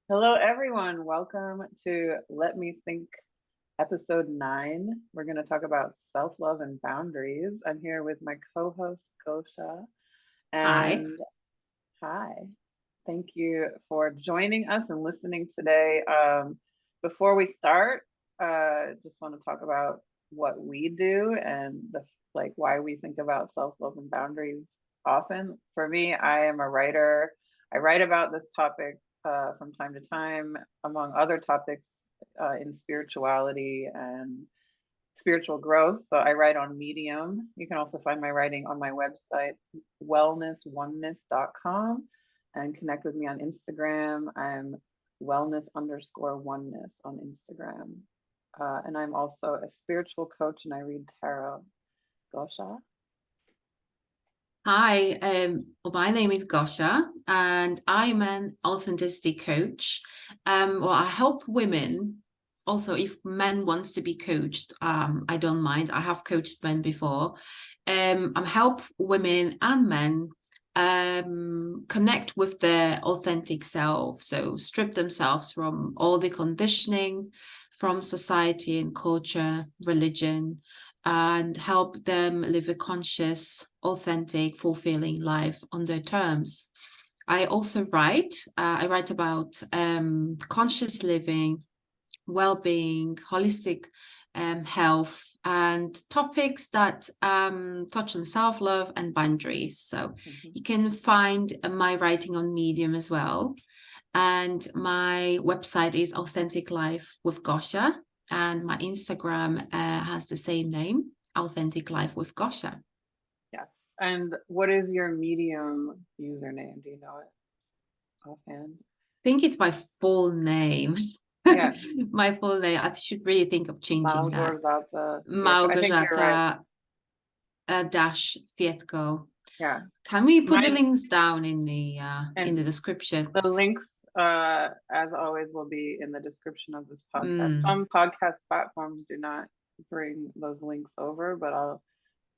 Hello, everyone. Welcome to Let Me Think episode 9. We're going to talk about self love and boundaries. I'm here with my co host, Gosha. Hi. And hi, thank you for joining us and listening today. Before we start, just want to talk about what we do and why we think about self love and boundaries often. For me, I am a writer. I write about this topic from time to time, among other topics in spirituality and spiritual growth. So I write on Medium. You can also find my writing on my website, wellnessoneness.com, and connect with me on Instagram. I'm wellness_oneness on Instagram. And I'm also a spiritual coach and I read tarot. Gosha? Hi. My name is Gosha, and I'm an authenticity coach. I help women. Also, if men wants to be coached, I don't mind. I have coached men before. I help women and men connect with their authentic self. So strip themselves from all the conditioning from society and culture, religion, and help them live a conscious, authentic, fulfilling life on their terms. I also write. I write about conscious living, well-being, holistic health, and topics that touch on self-love and boundaries. So Mhm. you can find my writing on Medium as well. And my website is Authentic Life with Gosha, and my Instagram has the same name, Authentic Life with Gosha. I Yes. And what is your Medium username? Do you know it offhand? think it's my full name. Yeah, My full name. I should really think of changing that. Malgorzata Fietko. I think you're right. Małgorzata dash Fietko. Yeah. Can we put the Mine links down in the and description? the links, as always, will be in the description of this podcast. Mm. Some podcast platforms do not bring those links over, but I'll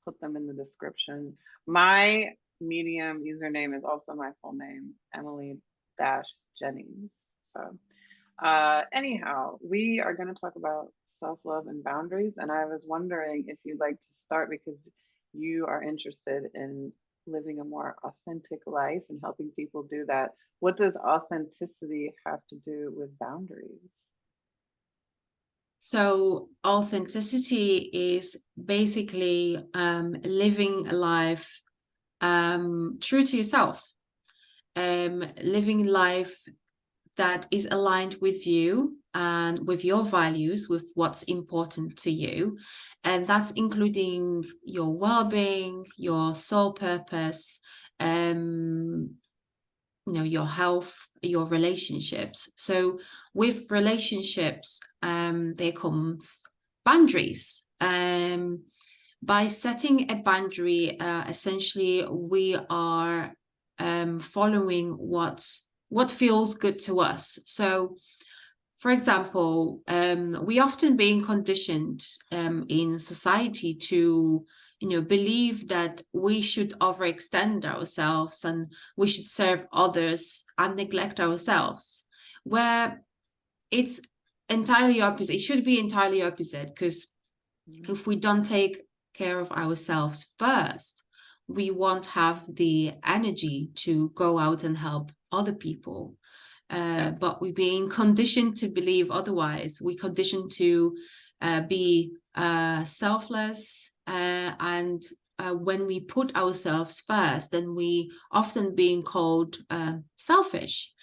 put them in the description. My Medium username is also my full name, Emily Dash Jennings. So, anyhow, we are going to talk about self love and boundaries. And I was wondering if you'd like to start because you are interested in living a more authentic life and helping people do that. What does authenticity have to do with boundaries? So authenticity is basically living a life true to yourself, living life that is aligned with you and with your values, with what's important to you. And that's including your well-being, your soul purpose, um, your health, your relationships. So with relationships, there comes boundaries. By setting a boundary, essentially we are following what feels good to us. So for example, we often being conditioned in society to, believe that we should overextend ourselves and we should serve others and neglect ourselves, where it's entirely opposite. It should be entirely opposite because Mhm. if we don't take care of ourselves first, we won't have the energy to go out and help other people. Yeah. But we're being conditioned to believe otherwise. We're conditioned to be selfless, and when we put ourselves first, then we often being called selfish.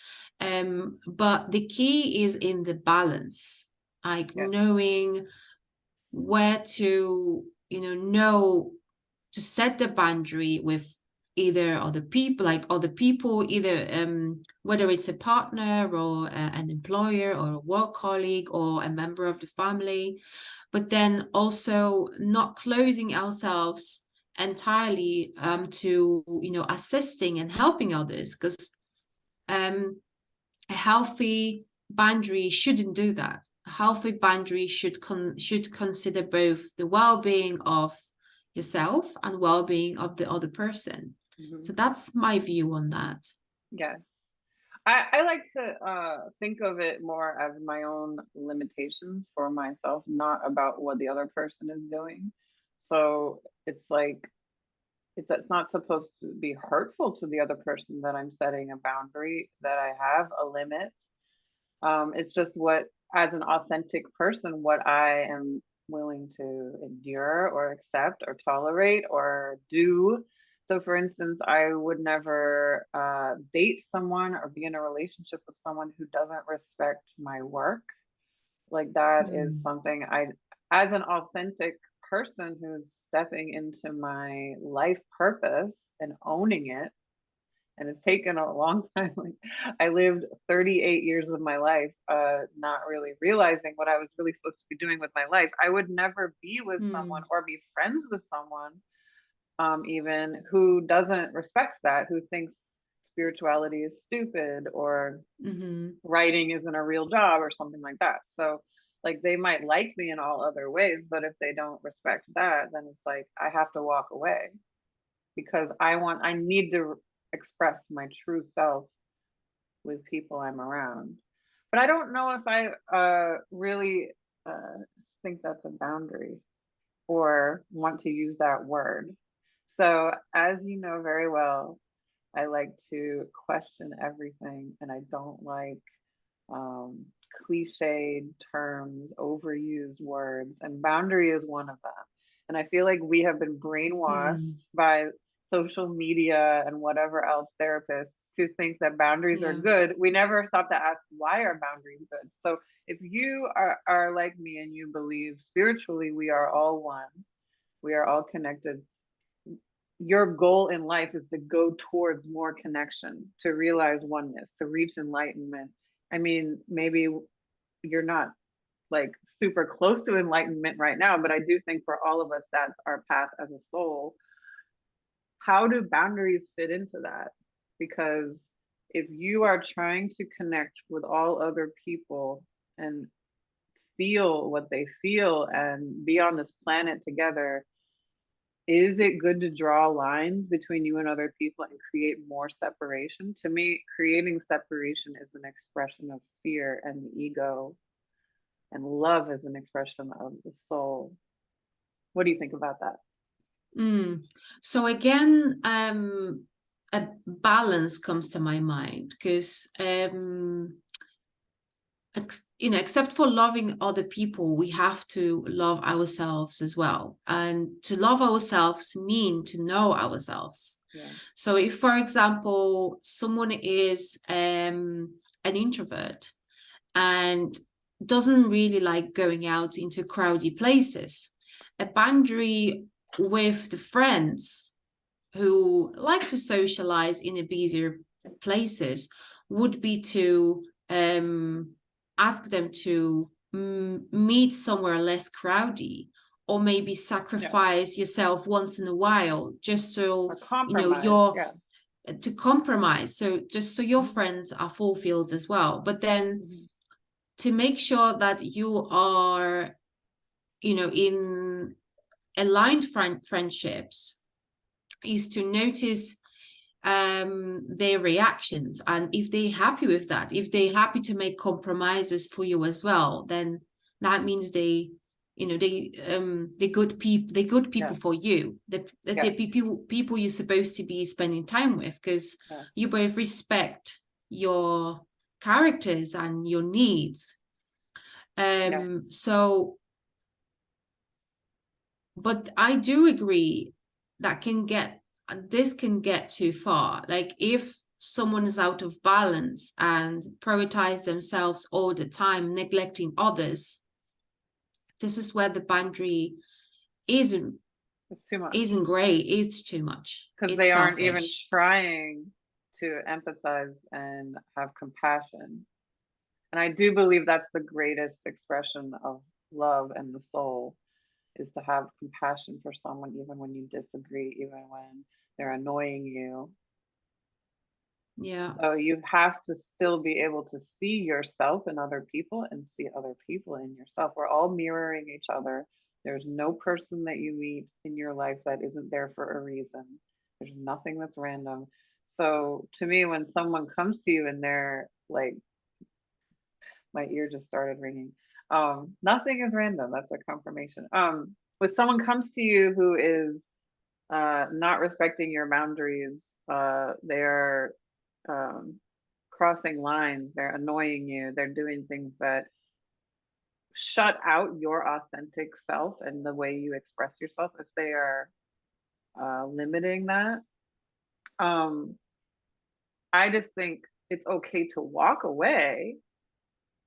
But the key is in the balance, like Yes. knowing where to, know to set the boundary with either other people, either whether it's a partner or an employer or a work colleague or a member of the family, but then also not closing ourselves entirely to, assisting and helping others, because um, a healthy boundary shouldn't do that. A healthy boundary should consider both the well-being of yourself and well-being of the other person. Hmm. So that's my view on that. Yes. I like to think of it more as my own limitations for myself, not about what the other person is doing. So it's like it's not supposed to be hurtful to the other person that I'm setting a boundary, that I have a limit. It's just what, as an authentic person, what I am willing to endure or accept or tolerate or do. So, for instance, I would never date someone or be in a relationship with someone who doesn't respect my work. Like, that is Mm, something as an authentic person who's stepping into my life purpose and owning it, and it's taken a long time. Like, I lived 38 years of my life not really realizing what I was really supposed to be doing with my life. I would never be with someone mm, or be friends with someone even who doesn't respect that, who thinks spirituality is stupid or mm-hmm, writing isn't a real job or something like that. So like they might like me in all other ways, but if they don't respect that, then it's like I have to walk away because I need to express my true self with people I'm around. But I don't know if I really uh, think that's a boundary or want to use that word. So, as you know very well, I like to question everything and I don't like um, cliched terms, overused words, and boundary is one of them. And I feel like we have been brainwashed mm, by social media and whatever else therapists to think that boundaries are yeah. good. We never stop to ask why are boundaries good. So if you are like me and you believe spiritually we are all one, we are all connected, your goal in life is to go towards more connection, to realize oneness, to reach enlightenment. I mean, maybe you're not like super close to enlightenment right now, but I do think for all of us, that's our path as a soul. How do boundaries fit into that? Because if you are trying to connect with all other people and feel what they feel and be on this planet together, is it good to draw lines between you and other people and create more separation? To me, creating separation is an expression of fear and the ego, and love is an expression of the soul. What do you think about that? Mm. So again, a balance comes to my mind because except for loving other people, we have to love ourselves as well. And to love ourselves mean to know ourselves. Yeah, So if, for example, someone is an introvert and doesn't really like going out into crowded places, a boundary with the friends who like to socialize in a busier places would be to ask them to meet somewhere less crowded, or maybe yeah, sacrifice yourself once in a while just so or compromise. you're Yeah. to compromise, so just so your Mhm. friends are fulfilled as well, but then Mhm. to make sure that you are in aligned friendships is to notice their reactions, and if they're happy with that, if they're happy to make compromises for you as well, then that means they're good people Yeah. for you. They're Yes. people you're supposed to be spending time with, because Yes. you both respect your characters and your needs. Yes. So but I do agree that this can get too far. Like if someone is out of balance and prioritize themselves all the time, neglecting others, this is where the boundary isn't It's too much isn't great. It's too much. because they It's aren't even selfish. trying to empathize and have compassion. And I do believe that's the greatest expression of love and the soul, is to have compassion for someone even when you disagree, even when they're annoying you. Yeah. So you have to still be able to see yourself in other people and see other people in yourself. We're all mirroring each other. There's no person that you meet in your life that isn't there for a reason. There's nothing that's random. So to me, when someone comes to you and they're like, my ear just started ringing. Nothing is random. That's a confirmation. When someone comes to you who is not respecting your boundaries, they're um, crossing lines, they're annoying you, they're doing things that shut out your authentic self and the way you express yourself, if they are limiting that, um, I just think it's okay to walk away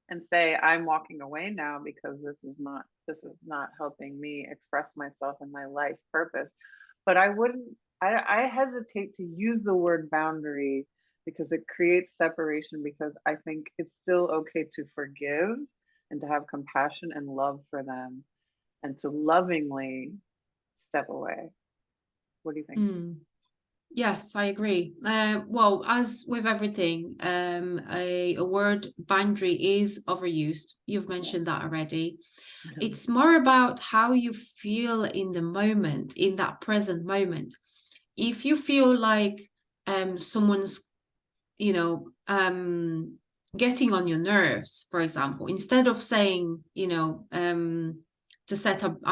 and say, I'm walking away now because this is not helping me express myself and my life purpose. But I wouldn't, I hesitate to use the word boundary because it creates separation, because I think it's still okay to forgive and to have compassion and love for them and to lovingly step away. What do you think? Mm. Yes, I agree. Well, as with everything, a word boundary is overused. You've Yeah. mentioned that already. Mhm. It's more about how you feel in the moment, in that present moment. If you feel like someone's, you know, getting on your nerves, for example, instead of saying, I'm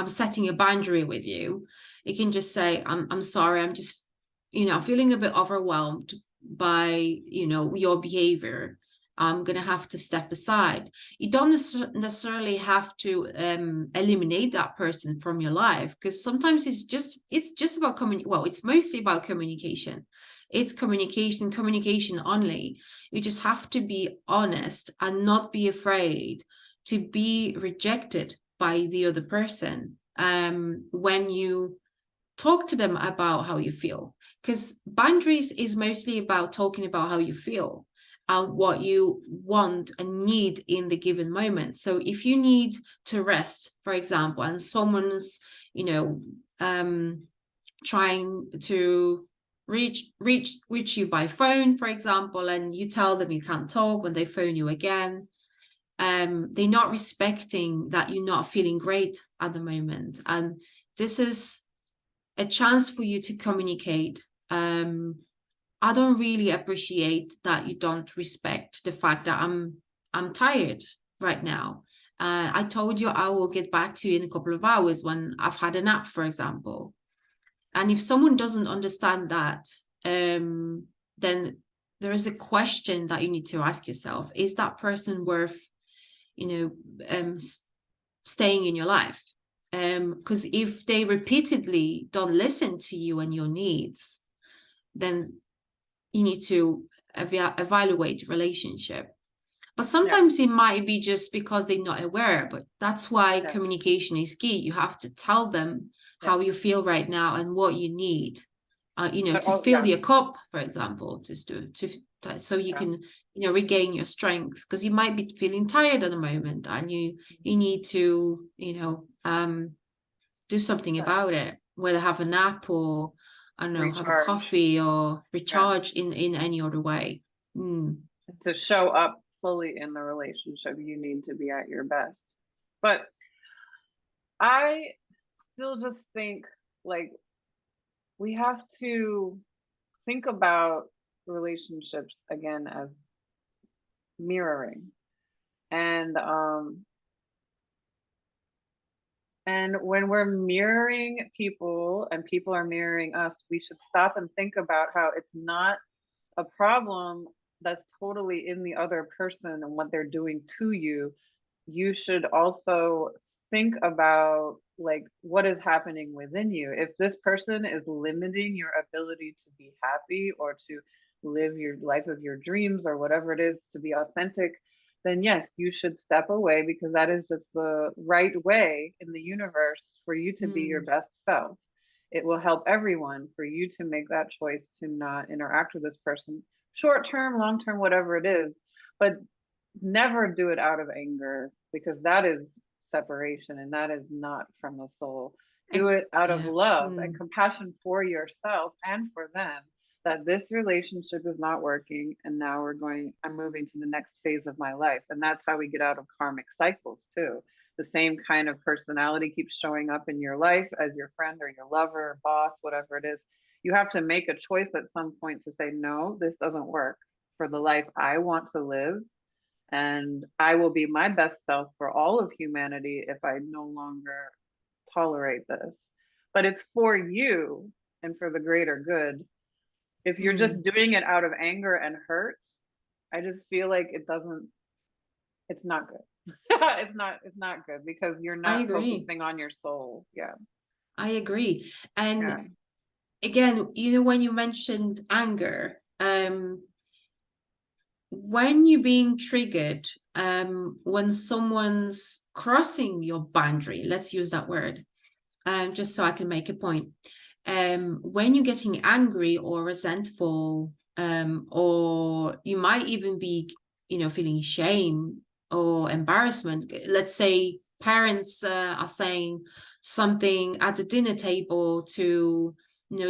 setting a boundary with you, you can just say, I'm sorry, I'm just, feeling a bit overwhelmed by, your behavior. I'm gonna have to step aside. You don't necessarily have to eliminate that person from your life, because sometimes it's just about well, it's mostly about communication. It's communication only. You just have to be honest and not be afraid to be rejected by the other person when you talk to them about how you feel. Because boundaries is mostly about talking about how you feel and what you want and need in the given moment. So if you need to rest, for example, and someone's, you know, um, trying to reach you by phone, for example, and you tell them you can't talk when they phone you again, they're not respecting that you're not feeling great at the moment. And this is a chance for you to communicate. I don't really appreciate that you don't respect the fact that I'm tired right now. I told you I will get back to you in a couple of hours when I've had a nap, for example. And if someone doesn't understand that, then there is a question that you need to ask yourself: is that person worth, you know, staying in your life? Because if they repeatedly don't listen to you and your needs, then you need to evaluate relationship. But Yeah. sometimes it might be just because they're not aware, but that's why Yeah. communication is key. You have to tell them Yeah. how you feel right now and what you need, But to oh fill yeah. your cup, for example, just so you Yeah. can, regain your strength, because you might be feeling tired at the moment and you Mhm. need to, do something Yeah. about it, whether have a nap or, I don't know, have a Recharge. coffee or Yeah. recharge in any other way. Mm. And to show up fully in the relationship, you need to be at your best. But I still just think, like, we have to think about relationships again as mirroring. And when we're mirroring people and people are mirroring us, we should stop and think about how it's not a problem that's totally in the other person and what they're doing to you. You should also think about, like, what is happening within you. If this person is limiting your ability to be happy or to live your life of your dreams or whatever it is, to be authentic, then yes, you should step away, because that is just the right way in the universe for you to be your Mm. best self. It will help everyone for you to make that choice to not interact with this person, short term, long term, whatever it is. But never do it out of anger, because that is separation and that is not from the soul. Do it out of Yeah. love and Mm. compassion for yourself and for them, that this relationship is not working and now I'm moving to the next phase of my life. And that's how we get out of karmic cycles too. The same kind of personality keeps showing up in your life as your friend or your lover or boss, whatever it is. You have to make a choice at some point to say, no, this doesn't work for the life I want to live. And I will be my best self for all of humanity if I no longer tolerate this. But it's for you and for the greater good. If you're just Mm, doing it out of anger and hurt, I just feel like it's not good. It's not good because you're I not agree. focusing on your soul. Yeah. I agree. Yeah. And again, when you mentioned anger, when you're being triggered, when someone's crossing your boundary, let's use that word, just so I can make a point. When you're getting angry or resentful, or you might even be, feeling shame or embarrassment. Let's say parents are saying something at the dinner table to,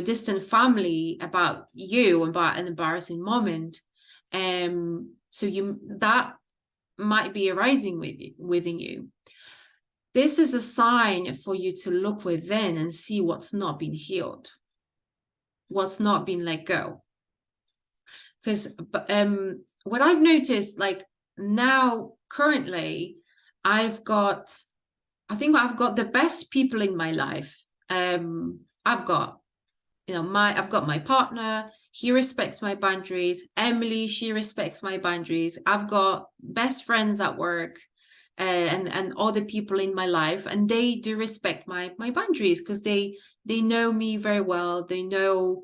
distant family about you, about an embarrassing moment. So that might be arising within you. This is a sign for you to look within and see what's not been healed, what's not been let go. Because what I've noticed, like now, currently, I've got, I think I've got the best people in my life. I've got, I've got my partner. He respects my boundaries. Emily, she respects my boundaries. I've got best friends at work. And other people in my life, and they do respect my boundaries because they know me very well. They know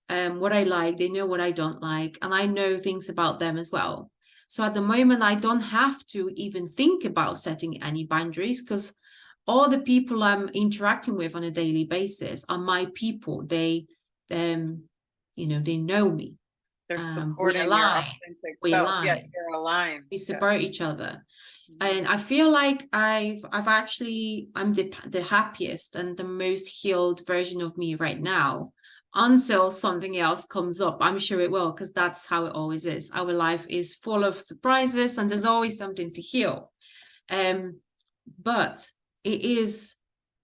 what I like, they know what I don't like, and I know things about them as well. So at the moment, I don't have to even think about setting any boundaries because all the people I'm interacting with on a daily basis are my people. They know me. They're We supporting your align. authentic We self. Yeah, align. you're aligned. We Yeah. support each other. Mhm. And I feel like I've actually I'm the happiest and the most healed version of me right now, until something else comes up. I'm sure it will, because that's how it always is. Our life is full of surprises and there's always something to heal. um but it is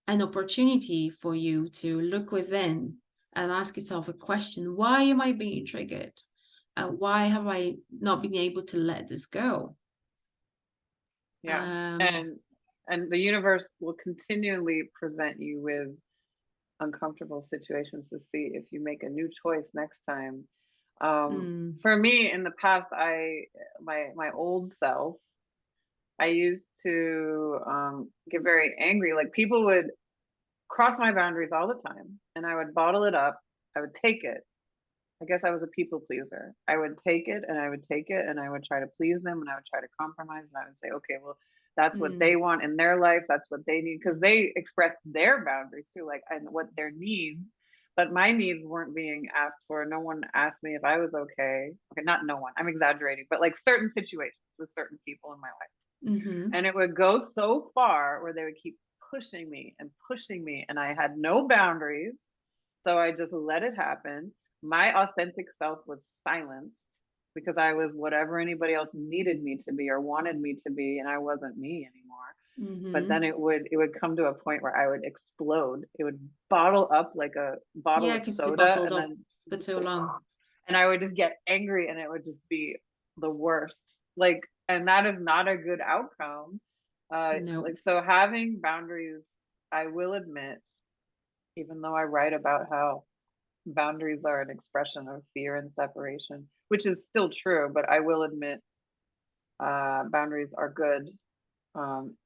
an opportunity for you to look within and ask yourself a question: why am I being triggered? Why have I not been able to let this go? Yeah. um And the universe will continually present you with uncomfortable situations to see if you make a new choice next time. mm, For me, in the past, my old self, I used to get very angry. Like people would cross my boundaries all the time, and I would bottle it up. I would take it. I guess I was a people pleaser. I would take it and I would take it and I would try to please them and I would try to compromise and I would say, okay, well, that's what mm, they want in their life. That's what they need because they expressed their boundaries too, like and what their needs. But my needs weren't being asked for. No one asked me if I was okay. Okay, not no one. I'm exaggerating, but like certain situations with certain people in my life. mm-hmm, And it would go so far where they would keep pushing me, and I had no boundaries. So I just let it happen. My authentic self was silenced because I was whatever anybody else needed me to be or wanted me to be, and I wasn't me anymore. But then mm-hmm. it would come to a point where I would explode. It would bottle up like a bottle Yeah, of because it's soda, bottled and up then for so long. and I would just get angry, and it would just be the worst. Like, and that is not a good outcome. No. Like so, having boundaries, I will admit, even though I write about how boundaries are an expression of fear and separation, which is still true, but I will admit boundaries are good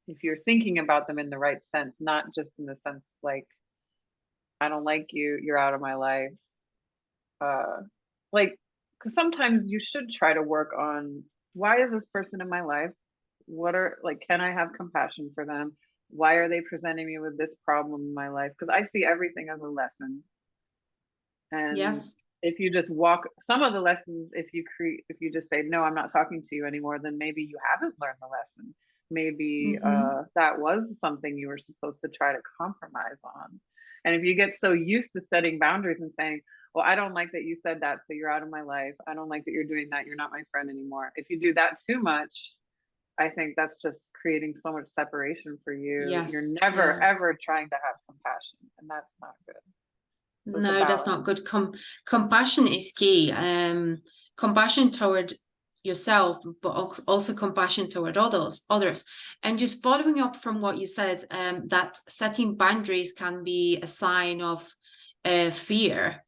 if you're thinking about them in the right sense, not just in the sense like, I don't like you, you're out of my life. Uh, like, because sometimes you should try to work on why is this person in my life? What are, like, can I have compassion for them? Why are they presenting me with this problem in my life? Because I see everything as a lesson. And Yes. if you just walk some of the lessons, if you just say, no, I'm not talking to you anymore, then maybe you haven't learned the lesson. Maybe Mm-hmm. that was something you were supposed to try to compromise on. And if you get so used to setting boundaries and saying, well, I don't like that you said that, so you're out of my life. I don't like that you're doing that. You're not my friend anymore. If you do that too much, I think that's just creating so much separation for you. You're Yes. never, Yeah. ever trying to have compassion, and that's not good. So it's a No, that's balance. not good. Compassion is key. Compassion toward yourself, but also compassion toward others. And just following up from what you said, that setting boundaries can be a sign of fear.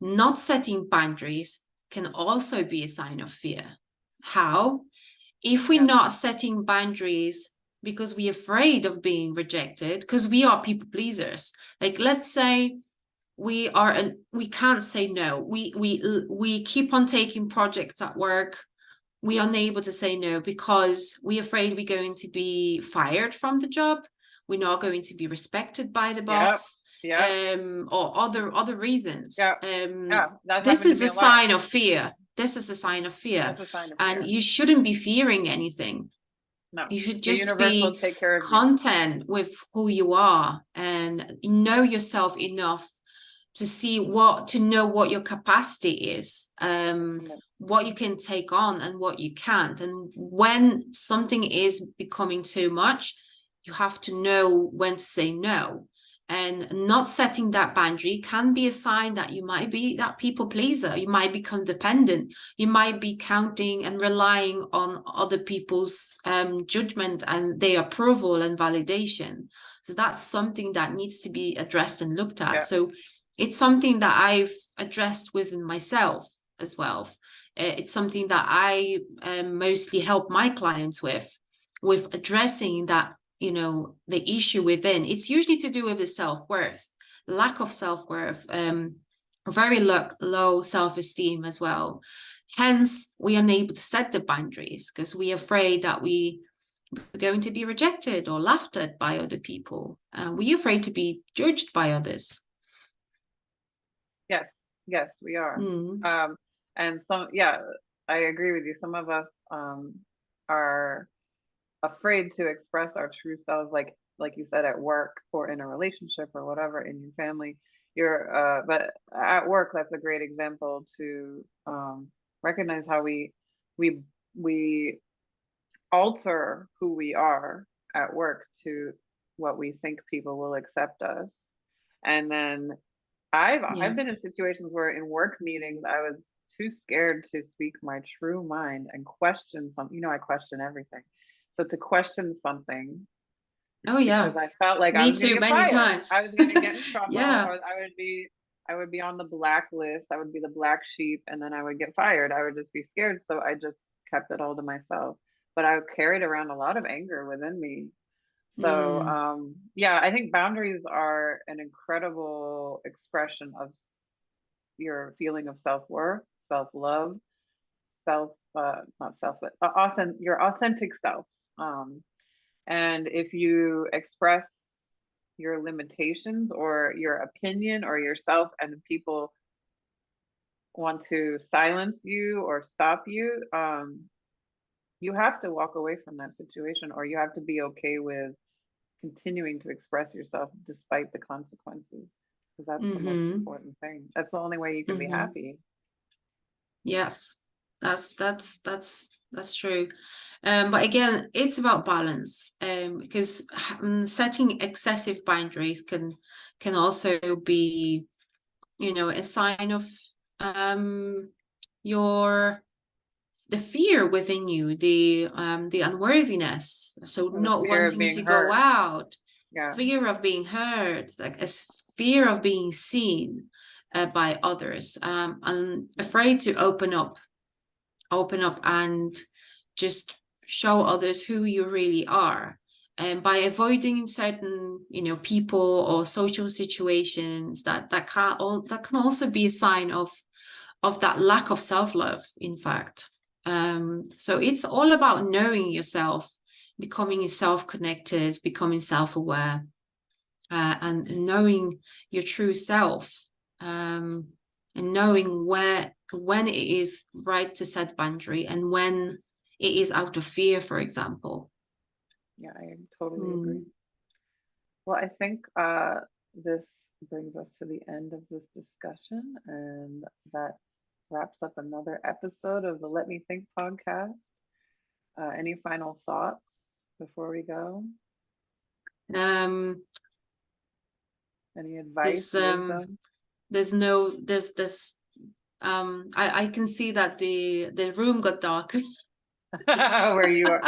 Not setting boundaries can also be a sign of fear. How? If we're Yeah. not setting boundaries because we're afraid of being rejected, because we are people pleasers. Like, let's say we can't say no. We keep on taking projects at work. We are unable to say no because we're afraid we're going to be fired from the job. We're not going to be respected by the Yep. boss, Yep. or other reasons. Yeah. Yeah. That This happened to is me a a lot. sign of fear. This is a sign of fear, That's a sign of and fear. you shouldn't be fearing anything. No. You should The just universe will be take care of you. content with who you are and know yourself enough to know what your capacity is, what you can take on and what you can't. And when something is becoming too much, you have to know when to say no. And not setting that boundary can be a sign that you might be that people pleaser. You might become dependent. You might be counting and relying on other people's judgment and their approval and validation. So that's something that needs to be addressed and looked at. Yeah. So it's something that I've addressed within myself as well. It's something that I mostly help my clients with addressing that, the issue within. It's usually to do with the self-worth, lack of self-worth, very low self-esteem as well. Hence, we are unable to set the boundaries because we're afraid that we're going to be rejected or laughed at by other people. We're afraid to be judged by others. Yes. Yes, we are. Mm. Um, and some, yeah, I agree with you. Some of us are afraid to express our true selves, like you said, at work or in a relationship or whatever, in your family. But at work, that's a great example to recognize how we we alter who we are at work to what we think people will accept us. And then I've Yeah. been in situations where in work meetings I was too scared to speak my true mind and question something. I question everything. So to question something Oh, because yeah. I felt like I Me was going to too, get many fired. times. I was going to get in trouble, Yeah. or I would be on the blacklist. I would be the black sheep, and then I would get fired. I would just be scared, so I just kept it all to myself. But I carried around a lot of anger within me. So Mm. yeah, I think boundaries are an incredible expression of your feeling of self-worth, self-love, not self, but often your authentic self. Um, and if you express your limitations or your opinion or yourself, and people want to silence you or stop you, you have to walk away from that situation, or you have to be okay with continuing to express yourself despite the consequences, because that's the most Mm-hmm. important thing. That's the only way you can be Mm-hmm. happy. Yes. That's true. But again, it's about balance. Because setting excessive boundaries can also be, a sign of um your the fear within you, the unworthiness. So Or the not fear of wanting being to go hurt. out, Yeah. fear of being hurt, like a fear of being seen by others, and afraid to open up and just show others who you really are. And by avoiding certain, people or social situations, that can also be a sign of that lack of self-love, in fact. So it's all about knowing yourself, becoming self-connected, becoming self-aware, and knowing your true self, um, and knowing when it is right to set boundary and when it is out of fear, for example. Yeah, I totally agree. Mm. Well, I think this brings us to the end of this discussion, and that wraps up another episode of the Let Me Think podcast. Any final thoughts before we go? Um, Any advice, this wisdom? There's no, there's this, I can see that the room got dark. Where you are.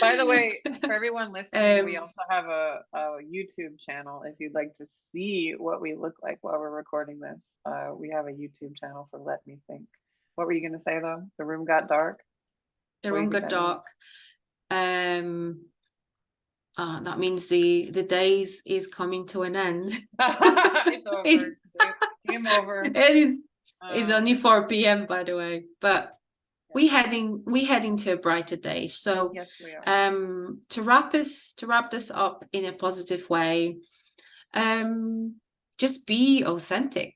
By the way, for everyone listening, we Um, also have a YouTube channel. If you'd like to see what we look like while we're recording this, we have a YouTube channel for Let Me Think. What were you going to say though? The room got dark. the What do you room think got that means? dark. That means the days is coming to an end. It's It, over. Game over. it is, it's only Um, 4 p.m. by the way, but yeah. we heading to a brighter day. So Yes, we are. to wrap this up in a positive way, just be authentic,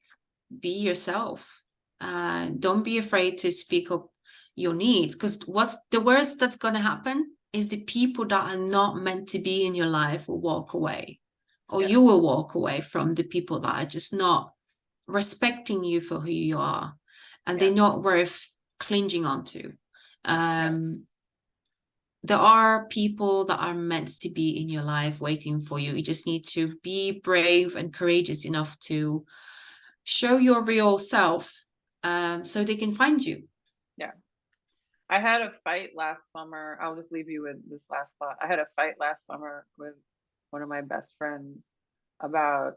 be yourself. Don't be afraid to speak up your needs, because what's the worst that's going to happen is the people that are not meant to be in your life will walk away, or Yeah. you will walk away from the people that are just not respecting you for who you are, and they're Yeah. not worth clinging onto. Yeah. There are people that are meant to be in your life waiting for you. You just need to be brave and courageous enough to show your real self, so they can find you. Yeah. I had a fight last summer. I'll just leave you with this last thought. I had a fight last summer with one of my best friends about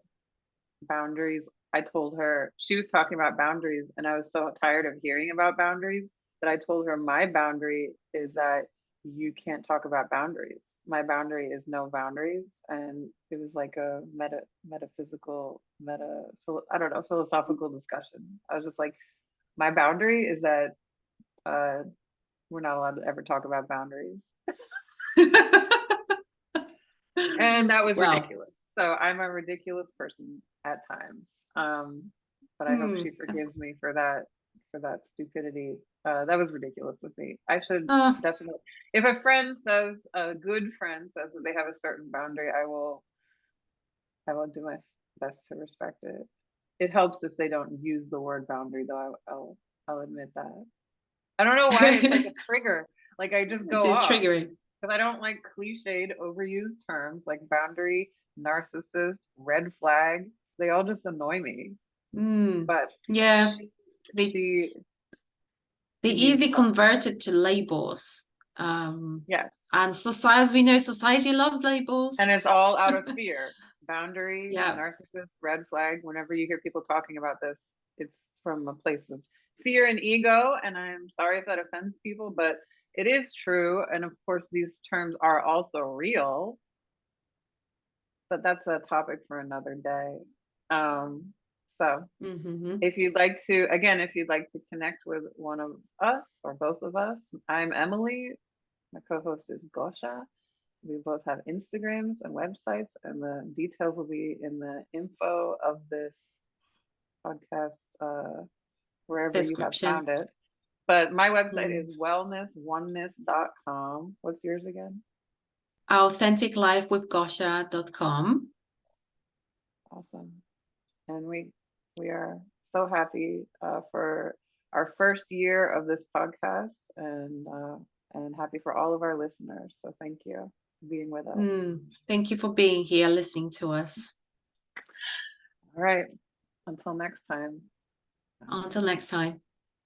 boundaries. I told her, she was talking about boundaries, and I was so tired of hearing about boundaries that I told her my boundary is that you can't talk about boundaries. My boundary is no boundaries. And it was like a metaphysical, I don't know, philosophical discussion. I was just like, my boundary is that uh, we're not allowed to ever talk about boundaries. And that was Well, ridiculous. So I'm a ridiculous person at times. But I hope she that's, forgives me for that stupidity. That was ridiculous with me. I should uh, definitely, if a friend says, a good friend says that they have a certain boundary, I will do my best to respect it. It helps if they don't use the word boundary, though. I'll admit that. I don't know why it's like a it's trigger. Like I just go just off triggering. because I don't like cliched, overused terms like boundary, narcissist, red flag. They all just annoy me. Mm. But Yeah, she they she they she means easily well. converted to labels. Yes. And society, as we know, society loves And labels. it's all out of fear. Boundary, Yeah. narcissist, red flag. Whenever you hear people talking about this, it's from a place of fear and ego. And I'm sorry if that offends people, but it is true. And of course, these terms are also real, but that's a topic for another day. So Mm-hmm. if you'd like to, again, if you'd like to connect with one of us or both of us, I'm Emily. My co-host is Gosha. We both have Instagrams and websites, and the details will be in the info of this podcast, wherever you have Description. found it. But my website is Mm. wellnessoneness.com. What's yours again? Authenticlifewithgosha.com. Awesome. And we are so happy for our first year of this podcast, and happy for all of our listeners. So thank you for being with us. Thank you for being here, listening to us. All right. Until next time. Until next time.